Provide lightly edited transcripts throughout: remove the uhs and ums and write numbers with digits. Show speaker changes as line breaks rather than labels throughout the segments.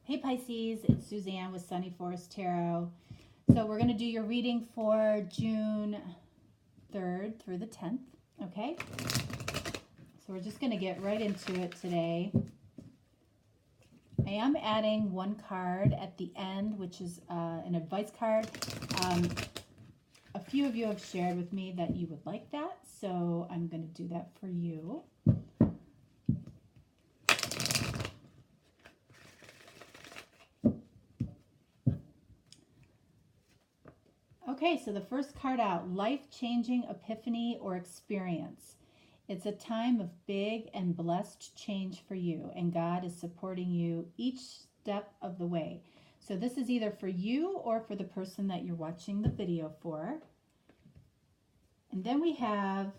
Hey Pisces, it's Suzanne with Sunny Forest Tarot. So we're going to do your reading for June 3rd through the 10th, okay? So we're just going to get right into it today. I am adding one card at the end, which is an advice card. A few of you have shared with me that you would like that, so I'm going to do that for you. Okay, so the first card out, life-changing epiphany or experience. It's a time of big and blessed change for you, and God is supporting you each step of the way. So this is either for you or for the person that you're watching the video for. And then we have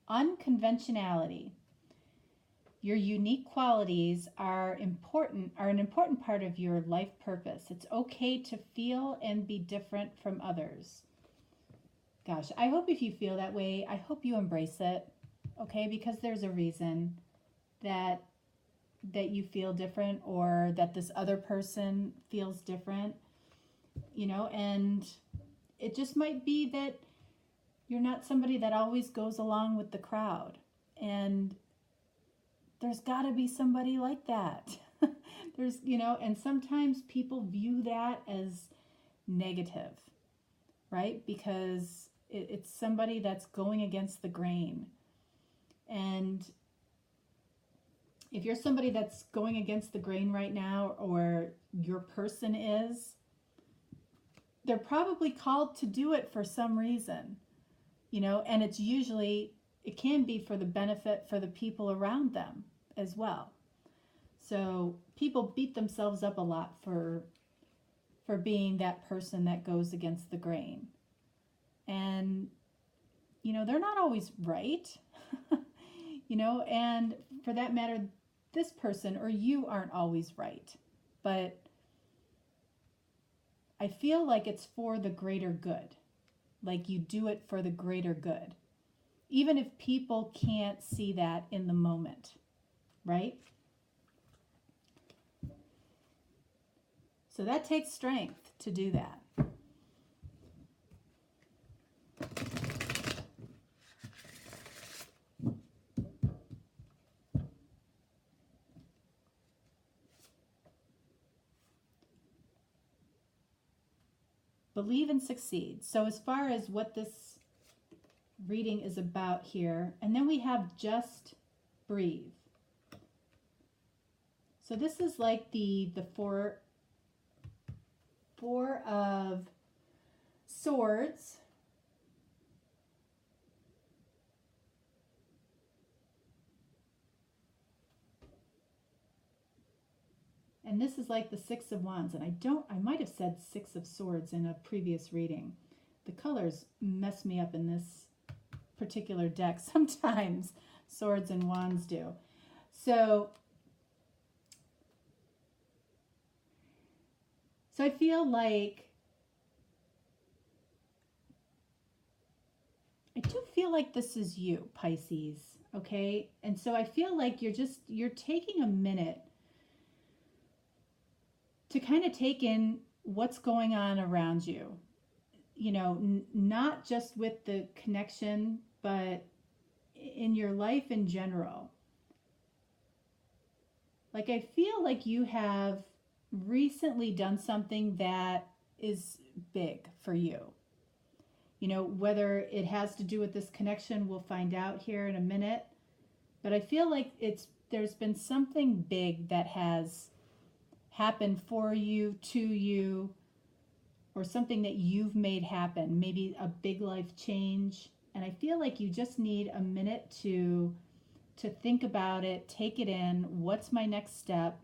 unconventionality. Your unique qualities are an important part of your life purpose. It's okay to feel and be different from others. Gosh, I hope if you feel that way, I hope you embrace it, okay? Because there's a reason that you feel different, or that this other person feels different, and it just might be that you're not somebody that always goes along with the crowd, and there's got to be somebody like that. And sometimes people view that as negative, right? Because it's somebody that's going against the grain. And if you're somebody that's going against the grain right now, or your person is, they're probably called to do it for some reason, and it can be for the benefit for the people around them as well. So people beat themselves up a lot for being that person that goes against the grain. And, they're not always right, and for that matter, this person or you aren't always right. But I feel like it's for the greater good. Like you do it for the greater good. Even if people can't see that in the moment, right? So that takes strength to do that. Believe and succeed. So as far as what this reading is about here, and then we have just breathe. So this is like the four of swords. And this is like the 6 of wands. And I might have said 6 of swords in a previous reading. The colors mess me up in this particular deck sometimes. Swords and wands do. So I feel like, this is you, Pisces, okay? And so I feel like you're taking a minute to kind of take in what's going on around you. Not just with the connection, but in your life in general. Like I feel like you have recently done something that is big for you. Whether it has to do with this connection, we'll find out here in a minute. But I feel like there's been something big that has happened for you, to you, or something that you've made happen. Maybe a big life change. And I feel like you just need a minute to think about it, take it in. What's my next step?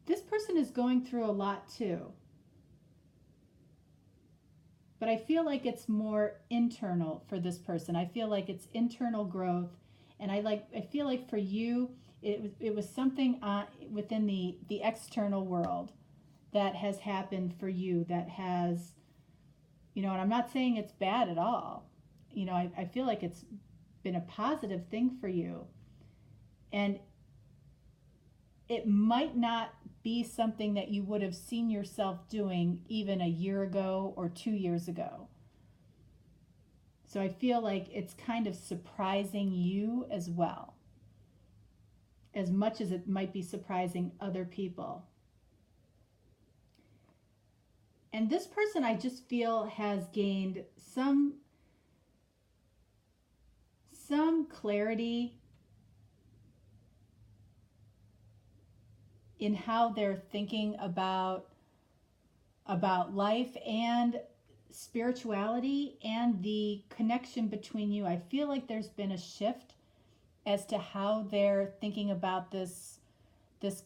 This person is going through a lot too. But I feel like it's more internal for this person. I feel like it's internal growth. And I feel like for you, it was something within the external world that has happened for you, that has, and I'm not saying it's bad at all. I feel like it's been a positive thing for you. And it might not be something that you would have seen yourself doing even a year ago or 2 years ago. So I feel like it's kind of surprising you as well, as much as it might be surprising other people. And this person, I just feel, has gained some clarity in how they're thinking about life and spirituality and the connection between you. I feel like there's been a shift as to how they're thinking about this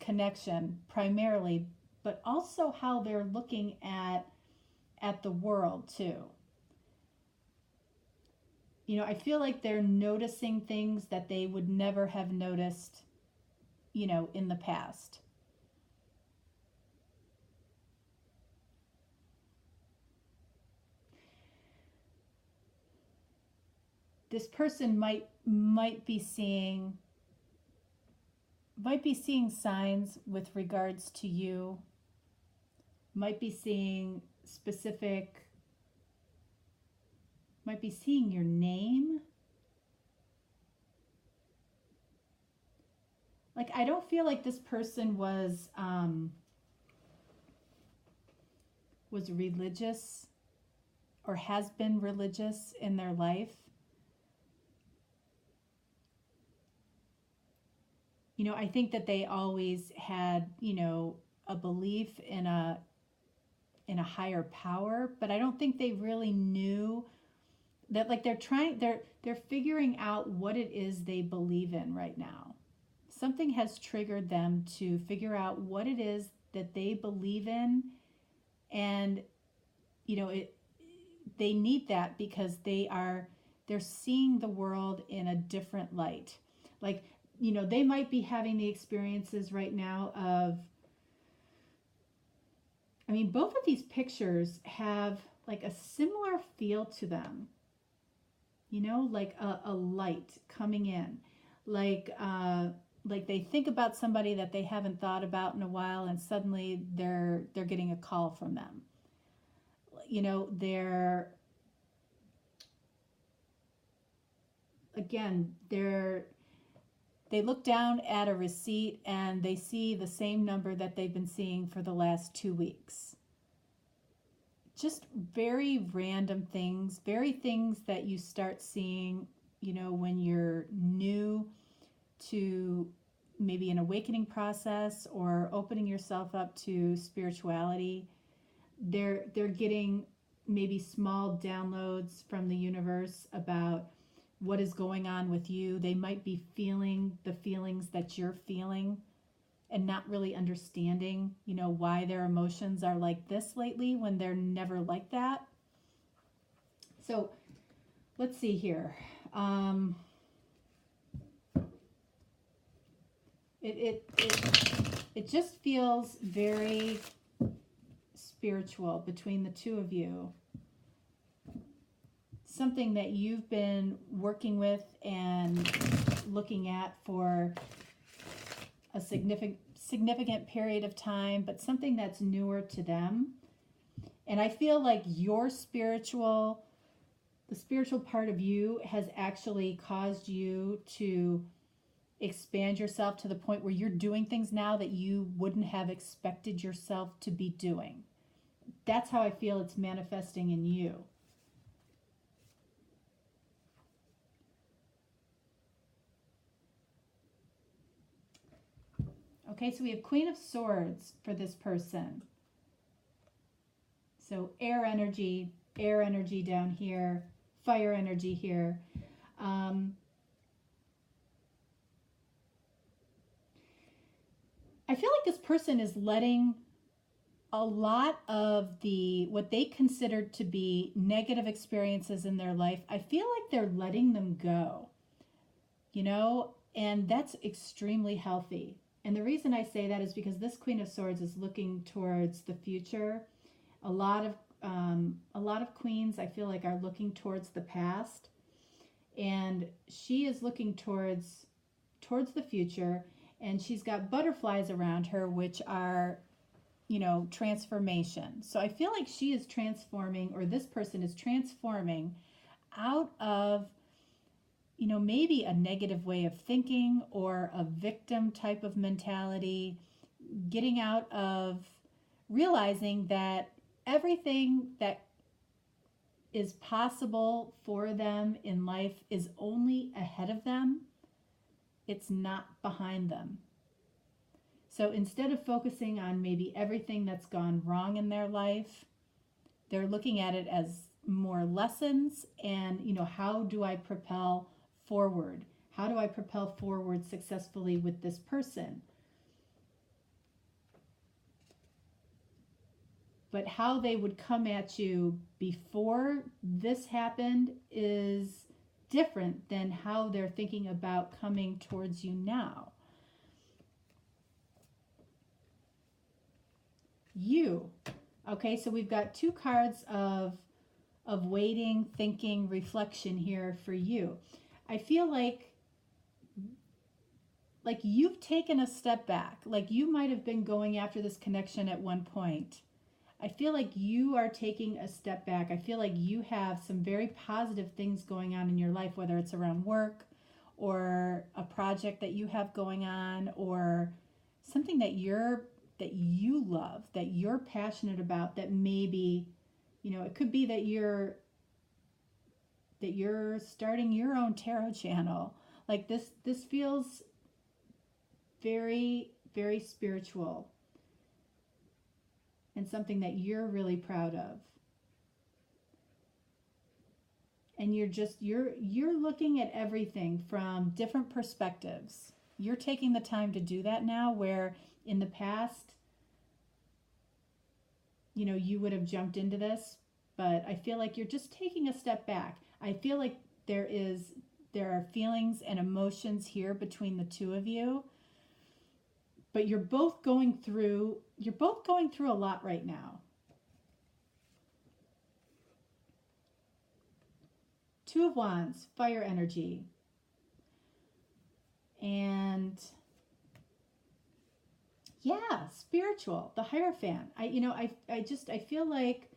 connection primarily, but also how they're looking at the world too. You know, I feel like they're noticing things that they would never have noticed, you know, in the past. This person might be seeing signs with regards to you, might be seeing your name. Like, I don't feel like this person was religious or has been religious in their life. You know, I think that they always had, you know, a belief in a higher power, but I don't think they really knew that, like, they're figuring out what it is they believe in right now. Something has triggered them to figure out what it is that they believe in, and you know, they need that because they're seeing the world in a different light. Like, you know, they might be having the experiences right now of, I mean, both of these pictures have like a similar feel to them. You know, like a light coming in, like they think about somebody that they haven't thought about in a while, and suddenly they're getting a call from them. You know, they look down at a receipt and they see the same number that they've been seeing for the last 2 weeks. Just very random things, very things that you start seeing, you know, when you're new to maybe an awakening process or opening yourself up to spirituality. They're getting maybe small downloads from the universe about what is going on with you. They might be feeling the feelings that you're feeling and not really understanding, you know, why their emotions are like this lately when they're never like that. So let's see here. It just feels very spiritual between the two of you. Something that you've been working with and looking at for a significant period of time, but something that's newer to them. And I feel like the spiritual part of you has actually caused you to expand yourself to the point where you're doing things now that you wouldn't have expected yourself to be doing. That's how I feel it's manifesting in you. Okay, so we have Queen of Swords for this person. So air energy down here, fire energy here. I feel like this person is letting a lot of what they considered to be negative experiences in their life, I feel like they're letting them go, you know, and that's extremely healthy. And the reason I say that is because this Queen of Swords is looking towards the future. A lot of queens, I feel like, are looking towards the past, and she is looking towards the future. and she's got butterflies around her, which are, you know, transformation. So I feel like she is transforming, or this person is transforming out of, you know, maybe a negative way of thinking or a victim type of mentality, getting out of realizing that everything that is possible for them in life is only ahead of them. It's not behind them. So instead of focusing on maybe everything that's gone wrong in their life, they're looking at it as more lessons and, you know, how do I propel forward? How do I propel forward successfully with this person? But how they would come at you before this happened is different than how they're thinking about coming towards you now. You. Okay, so we've got two cards of waiting, thinking, reflection here for you. I feel like you've taken a step back. Like you might have been going after this connection at one point. I feel like you are taking a step back. I feel like you have some very positive things going on in your life, whether it's around work or a project that you have going on or something that you love, that you're passionate about, that maybe, you know, it could be that you're starting your own tarot channel. Like this feels very, very spiritual and something that you're really proud of. And you're looking at everything from different perspectives. You're taking the time to do that now, where in the past, you know, you would have jumped into this, but I feel like you're just taking a step back. I feel like there are feelings and emotions here between the two of you, but you're both going through a lot right now. Two of Wands, fire energy. And yeah, spiritual, the Hierophant. I feel like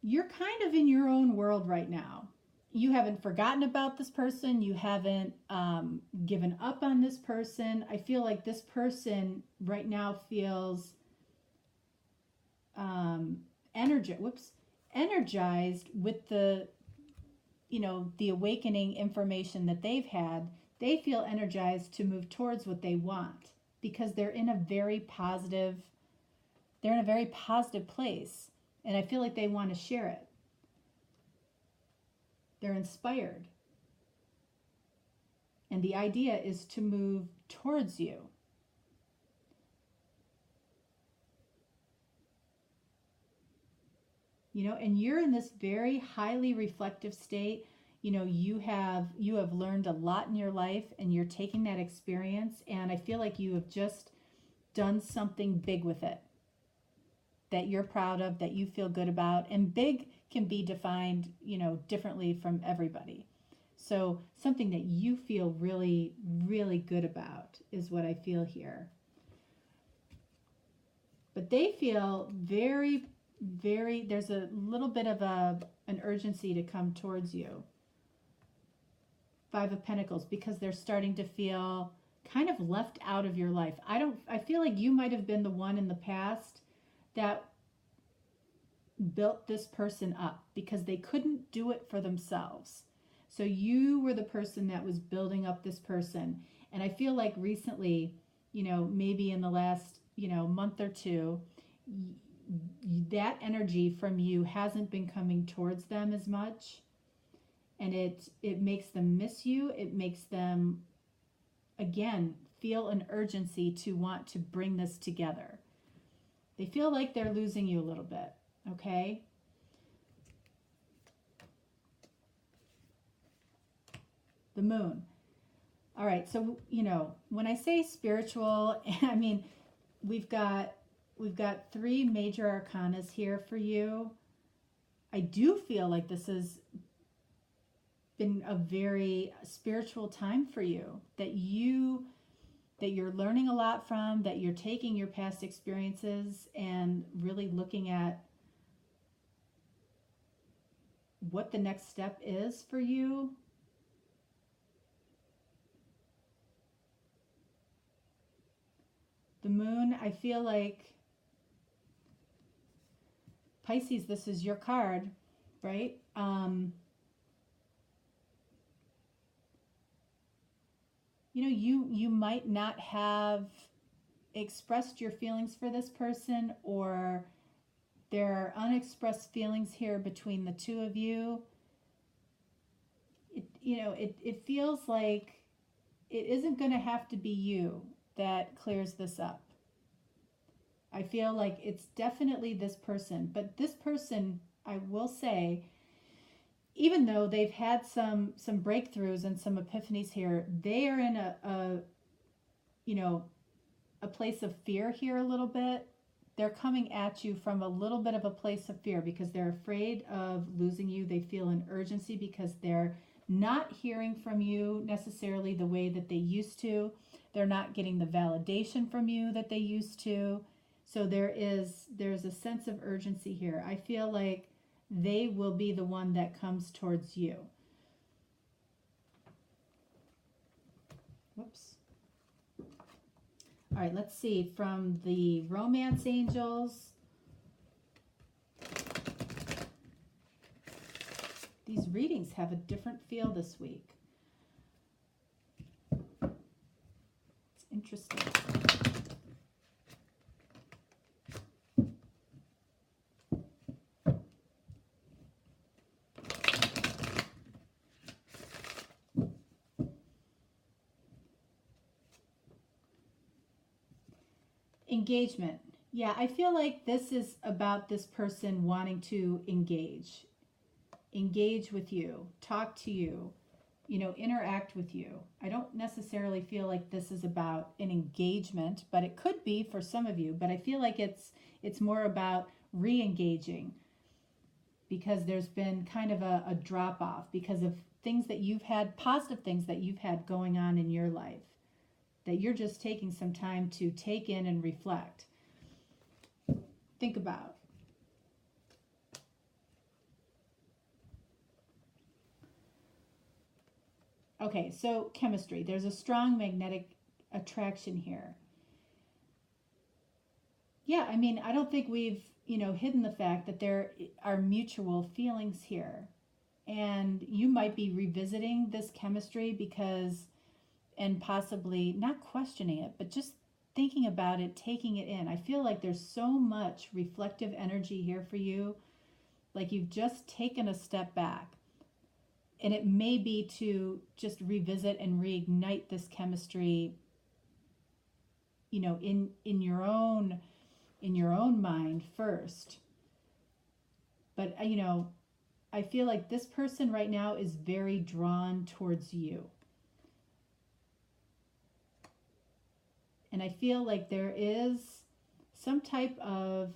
you're kind of in your own world right now. You haven't forgotten about this person. You haven't given up on this person. I feel like this person right now feels energized with the, you know, the awakening information that they've had. They feel energized to move towards what they want because they're in a very positive place. And I feel like they want to share it. They're inspired. And the idea is to move towards you. You know, and you're in this very highly reflective state. You know, you have learned a lot in your life, and you're taking that experience, and I feel like you have just done something big with it that you're proud of, that you feel good about. And big can be defined, you know, differently from everybody. So something that you feel really, really good about is what I feel here. But they feel very, very, there's a little bit of an urgency to come towards you. Five of Pentacles, because they're starting to feel kind of left out of your life. I feel like you might have been the one in the past that built this person up because they couldn't do it for themselves. So you were the person that was building up this person. And I feel like recently, you know, maybe in the last, you know, month or two, that energy from you hasn't been coming towards them as much. And it makes them miss you. It makes them, again, feel an urgency to want to bring this together. They feel like they're losing you a little bit, okay? The Moon. All right, so, you know, when I say spiritual, I mean, we've got three major arcanas here for you. I do feel like this is been a very spiritual time for you, that you're learning a lot from, that you're taking your past experiences and really looking at what the next step is for you. The moon, I feel like, Pisces, this is your card, right? You might not have expressed your feelings for this person, or there are unexpressed feelings here between the two of you. It feels like it isn't going to have to be you that clears this up. I feel like it's definitely this person, but this person, I will say, even though they've had some breakthroughs and some epiphanies here, they are in a place of fear here a little bit. They're coming at you from a little bit of a place of fear because they're afraid of losing you. They feel an urgency because they're not hearing from you necessarily the way that they used to. They're not getting the validation from you that they used to. So there's a sense of urgency here. I feel like they will be the one that comes towards you. Whoops. All right, let's see. From the romance angels, these readings have a different feel this week. It's interesting. Engagement. Yeah, I feel like this is about this person wanting to engage with you, talk to you, interact with you. I don't necessarily feel like this is about an engagement, but it could be for some of you. But I feel like it's more about re-engaging, because there's been kind of a drop off because of things that you've had, positive things that you've had going on in your life, that you're just taking some time to take in and reflect. Think about. Okay, so chemistry. There's a strong magnetic attraction here. Yeah, I mean, I don't think we've, hidden the fact that there are mutual feelings here. And you might be revisiting this chemistry because, and possibly not questioning it, but just thinking about it, taking it in. I feel like there's so much reflective energy here for you. Like you've just taken a step back. And it may be to just revisit and reignite this chemistry, in your own mind first. But I feel like this person right now is very drawn towards you. And I feel like there is some type of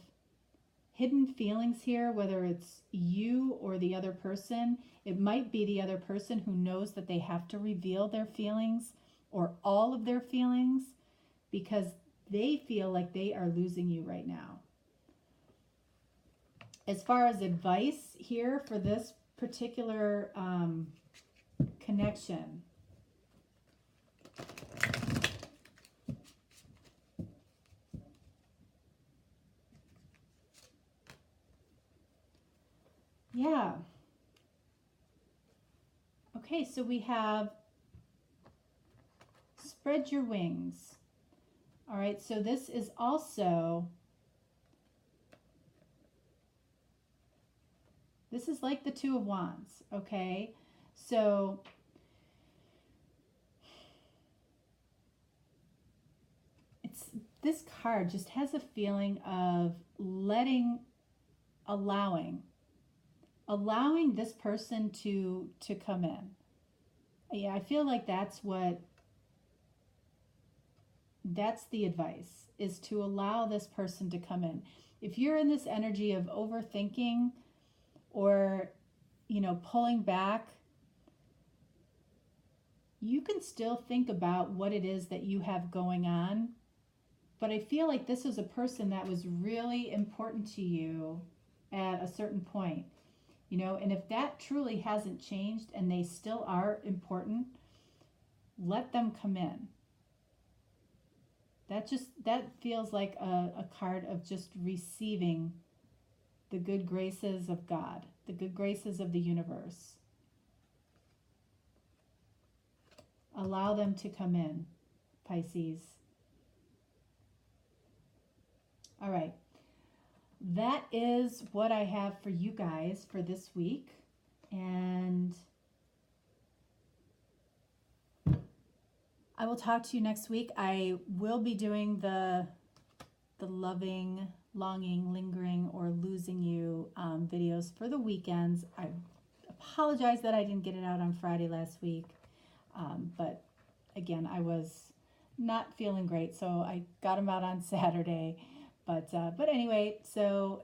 hidden feelings here, whether it's you or the other person. It might be the other person who knows that they have to reveal their feelings or all of their feelings because they feel like they are losing you right now. As far as advice here for this particular connection, yeah. Okay, so we have spread your wings. All right, so this is also, this is like the Two of Wands, okay? So this card just has a feeling of allowing this person to come in. Yeah, I feel like that's the advice, is to allow this person to come in. If you're in this energy of overthinking or, pulling back, you can still think about what it is that you have going on. But I feel like this is a person that was really important to you at a certain point, and if that truly hasn't changed and they still are important, let them come in. That feels like a card of just receiving the good graces of God, the good graces of the universe. Allow them to come in, Pisces. All right. That is what I have for you guys for this week. And I will talk to you next week. I will be doing the loving, longing, lingering, or losing you videos for the weekends. I apologize that I didn't get it out on Friday last week. But again, I was not feeling great, so I got them out on Saturday. But anyway, so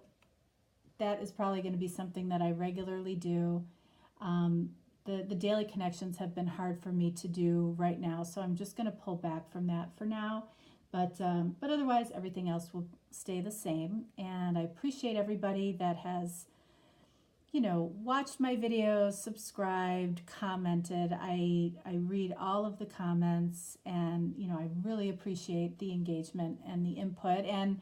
that is probably going to be something that I regularly do. The daily connections have been hard for me to do right now, so I'm just going to pull back from that for now. But otherwise, everything else will stay the same. And I appreciate everybody that has, watched my videos, subscribed, commented. I read all of the comments, and, I really appreciate the engagement and the input. And,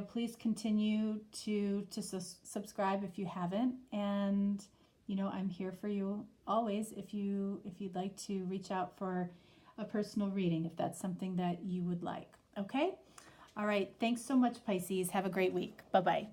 please continue to subscribe if you haven't. And, I'm here for you always if you'd like to reach out for a personal reading, if that's something that you would like. Okay? All right. Thanks so much, Pisces. Have a great week. Bye-bye.